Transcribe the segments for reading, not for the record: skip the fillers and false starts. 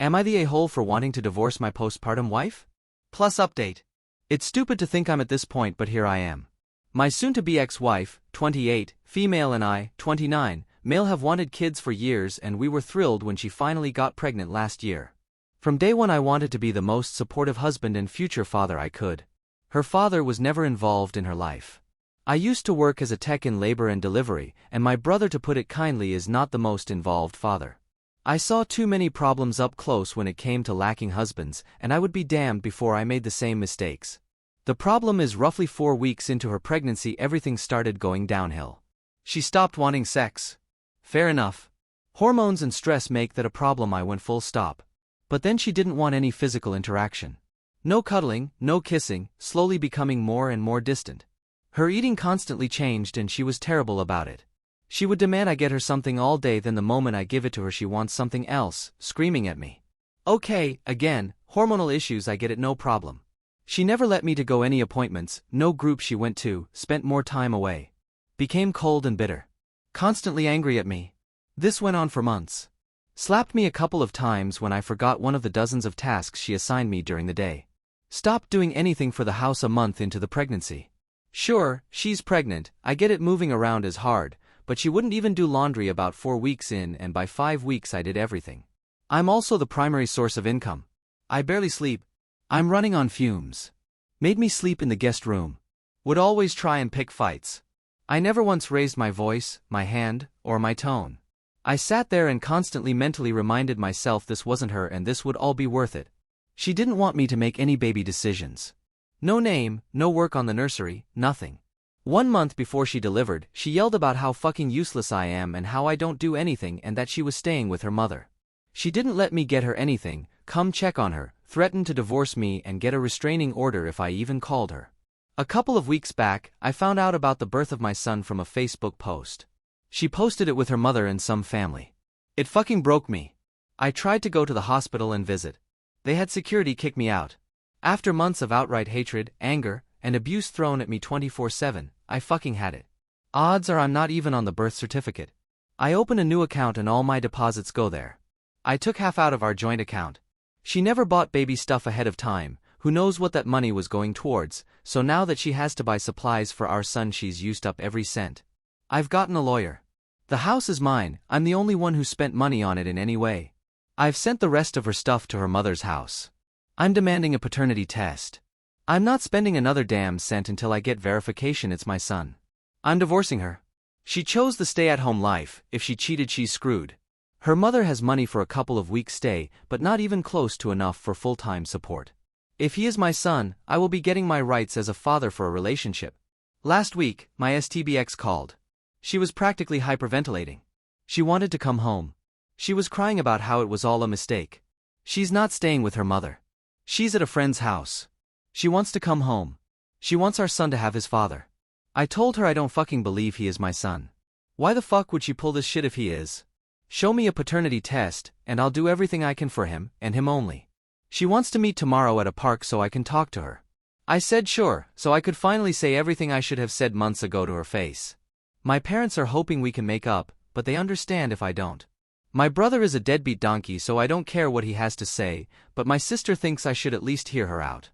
Am I the a-hole for wanting to divorce my postpartum wife? Plus update. It's stupid to think I'm at this point, but here I am. My soon-to-be ex-wife, 28, female, and I, 29, male, have wanted kids for years, and we were thrilled when she finally got pregnant last year. From day one I wanted to be the most supportive husband and future father I could. Her father was never involved in her life. I used to work as a tech in labor and delivery, and my brother, to put it kindly, is not the most involved father. I saw too many problems up close when it came to lacking husbands, and I would be damned before I made the same mistakes. The problem is, roughly 4 weeks into her pregnancy, everything started going downhill. She stopped wanting sex. Fair enough. Hormones and stress make that a problem. I went full stop. But then she didn't want any physical interaction. No cuddling, no kissing, slowly becoming more and more distant. Her eating constantly changed, and she was terrible about it. She would demand I get her something all day, then the moment I give it to her she wants something else, screaming at me. Okay, again, hormonal issues, I get it, no problem. She never let me to go any appointments, no group she went to, spent more time away. Became cold and bitter. Constantly angry at me. This went on for months. Slapped me a couple of times when I forgot one of the dozens of tasks she assigned me during the day. Stopped doing anything for the house a month into the pregnancy. Sure, she's pregnant, I get it, moving around is hard, but she wouldn't even do laundry about 4 weeks in, and by 5 weeks I did everything. I'm also the primary source of income. I barely sleep. I'm running on fumes. Made me sleep in the guest room. Would always try and pick fights. I never once raised my voice, my hand, or my tone. I sat there and constantly mentally reminded myself this wasn't her and this would all be worth it. She didn't want me to make any baby decisions. No name, no work on the nursery, nothing. 1 month before she delivered, she yelled about how fucking useless I am and how I don't do anything, and that she was staying with her mother. She didn't let me get her anything, come check on her, threatened to divorce me and get a restraining order if I even called her. A couple of weeks back, I found out about the birth of my son from a Facebook post. She posted it with her mother and some family. It fucking broke me. I tried to go to the hospital and visit. They had security kick me out. After months of outright hatred, anger, and abuse thrown at me 24/7, I fucking had it. Odds are I'm not even on the birth certificate. I open a new account and all my deposits go there. I took half out of our joint account. She never bought baby stuff ahead of time, who knows what that money was going towards, so now that she has to buy supplies for our son she's used up every cent. I've gotten a lawyer. The house is mine, I'm the only one who spent money on it in any way. I've sent the rest of her stuff to her mother's house. I'm demanding a paternity test. I'm not spending another damn cent until I get verification it's my son. I'm divorcing her. She chose the stay-at-home life. If she cheated, she's screwed. Her mother has money for a couple of weeks' stay, but not even close to enough for full-time support. If he is my son, I will be getting my rights as a father for a relationship. Last week, my STBX called. She was practically hyperventilating. She wanted to come home. She was crying about how it was all a mistake. She's not staying with her mother. She's at a friend's house. She wants to come home. She wants our son to have his father. I told her I don't fucking believe he is my son. Why the fuck would she pull this shit if he is? Show me a paternity test, and I'll do everything I can for him, and him only. She wants to meet tomorrow at a park so I can talk to her. I said sure, so I could finally say everything I should have said months ago to her face. My parents are hoping we can make up, but they understand if I don't. My brother is a deadbeat donkey, so I don't care what he has to say, but my sister thinks I should at least hear her out.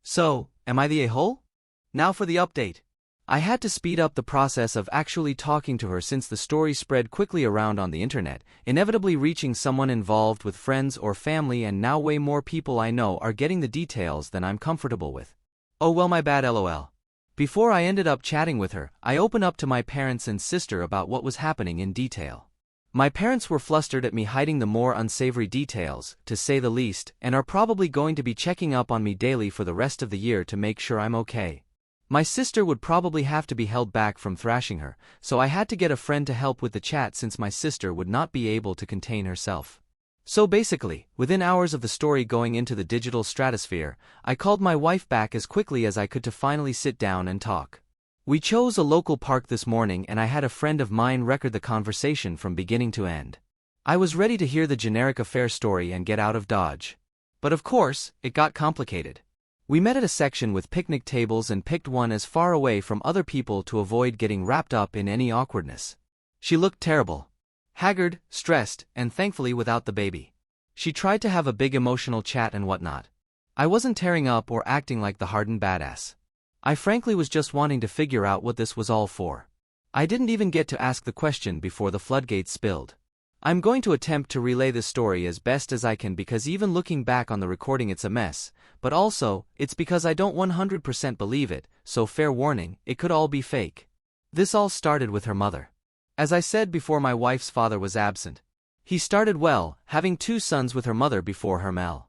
So, am I the a-hole? Now for the update. I had to speed up the process of actually talking to her since the story spread quickly around on the internet, inevitably reaching someone involved with friends or family, and now way more people I know are getting the details than I'm comfortable with. Oh well, my bad, lol. Before I ended up chatting with her, I opened up to my parents and sister about what was happening in detail. My parents were flustered at me hiding the more unsavory details, to say the least, and are probably going to be checking up on me daily for the rest of the year to make sure I'm okay. My sister would probably have to be held back from thrashing her, so I had to get a friend to help with the chat since my sister would not be able to contain herself. So basically, within hours of the story going into the digital stratosphere, I called my wife back as quickly as I could to finally sit down and talk. We chose a local park this morning and I had a friend of mine record the conversation from beginning to end. I was ready to hear the generic affair story and get out of Dodge. But of course, it got complicated. We met at a section with picnic tables and picked one as far away from other people to avoid getting wrapped up in any awkwardness. She looked terrible. Haggard, stressed, and thankfully without the baby. She tried to have a big emotional chat and whatnot. I wasn't tearing up or acting like the hardened badass. I frankly was just wanting to figure out what this was all for. I didn't even get to ask the question before the floodgates spilled. I'm going to attempt to relay this story as best as I can because even looking back on the recording it's a mess, but also, it's because I don't 100% believe it, so fair warning, it could all be fake. This all started with her mother. As I said before, my wife's father was absent. He started well, having 2 sons with her mother before her Mel.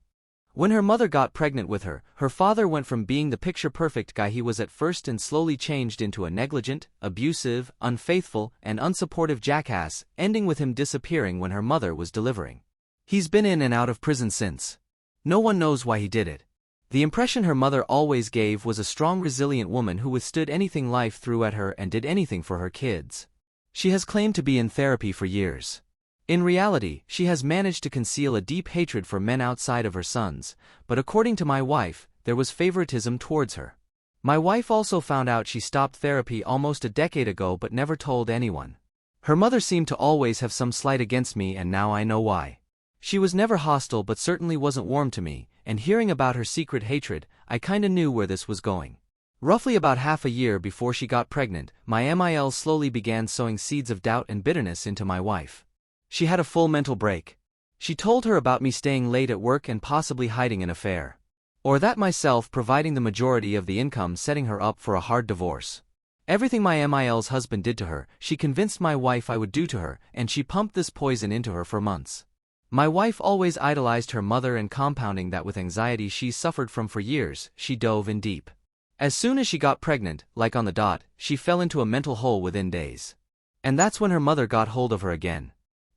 When her mother got pregnant with her, her father went from being the picture-perfect guy he was at first and slowly changed into a negligent, abusive, unfaithful, and unsupportive jackass, ending with him disappearing when her mother was delivering. He's been in and out of prison since. No one knows why he did it. The impression her mother always gave was a strong, resilient woman who withstood anything life threw at her and did anything for her kids. She has claimed to be in therapy for years. In reality, she has managed to conceal a deep hatred for men outside of her sons, but according to my wife, there was favoritism towards her. My wife also found out she stopped therapy almost a decade ago but never told anyone. Her mother seemed to always have some slight against me, and now I know why. She was never hostile but certainly wasn't warm to me, and hearing about her secret hatred, I kinda knew where this was going. Roughly about half a year before she got pregnant, my MIL slowly began sowing seeds of doubt and bitterness into my wife. She had a full mental break. She told her about me staying late at work and possibly hiding an affair. Or that myself providing the majority of the income, setting her up for a hard divorce. Everything my MIL's husband did to her, she convinced my wife I would do to her, and she pumped this poison into her for months. My wife always idolized her mother, and compounding that with anxiety she suffered from for years, she dove in deep. As soon as she got pregnant, like on the dot, she fell into a mental hole within days. And that's when her mother got hold of her again.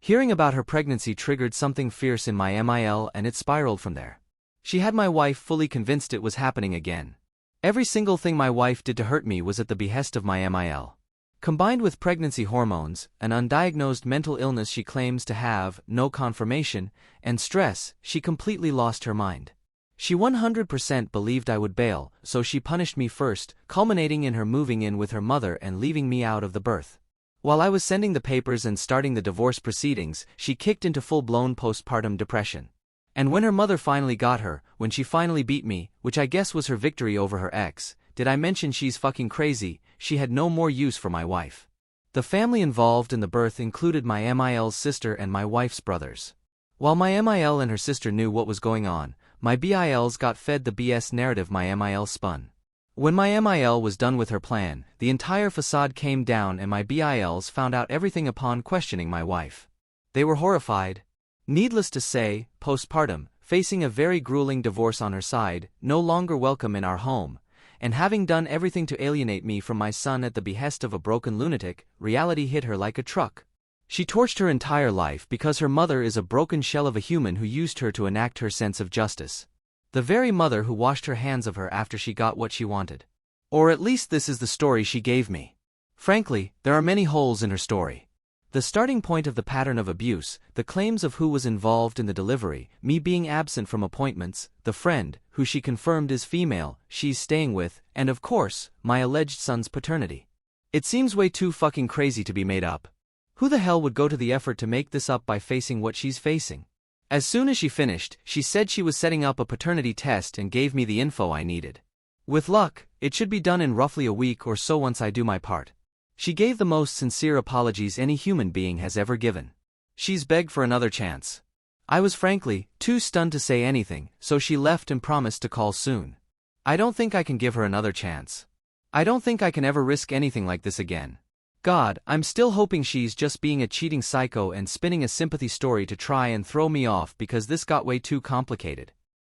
Hearing about her pregnancy triggered something fierce in my MIL, and it spiraled from there. She had my wife fully convinced it was happening again. Every single thing my wife did to hurt me was at the behest of my MIL. Combined with pregnancy hormones, an undiagnosed mental illness she claims to have, no confirmation, and stress, she completely lost her mind. She 100% believed I would bail, so she punished me first, culminating in her moving in with her mother and leaving me out of the birth. While I was sending the papers and starting the divorce proceedings, she kicked into full-blown postpartum depression. And when her mother finally got her, when she finally beat me, which I guess was her victory over her ex, did I mention she's fucking crazy, she had no more use for my wife. The family involved in the birth included my MIL's sister and my wife's brothers. While my MIL and her sister knew what was going on, my BILs got fed the BS narrative my MIL spun. When my MIL was done with her plan, the entire facade came down and my BILs found out everything upon questioning my wife. They were horrified. Needless to say, postpartum, facing a very grueling divorce on her side, no longer welcome in our home, and having done everything to alienate me from my son at the behest of a broken lunatic, reality hit her like a truck. She torched her entire life because her mother is a broken shell of a human who used her to enact her sense of justice. The very mother who washed her hands of her after she got what she wanted. Or at least this is the story she gave me. Frankly, there are many holes in her story. The starting point of the pattern of abuse, the claims of who was involved in the delivery, me being absent from appointments, the friend, who she confirmed is female, she's staying with, and of course, my alleged son's paternity. It seems way too fucking crazy to be made up. Who the hell would go to the effort to make this up by facing what she's facing? As soon as she finished, she said she was setting up a paternity test and gave me the info I needed. With luck, it should be done in roughly a week or so once I do my part. She gave the most sincere apologies any human being has ever given. She's begged for another chance. I was frankly too stunned to say anything, so she left and promised to call soon. I don't think I can give her another chance. I don't think I can ever risk anything like this again. God, I'm still hoping she's just being a cheating psycho and spinning a sympathy story to try and throw me off because this got way too complicated.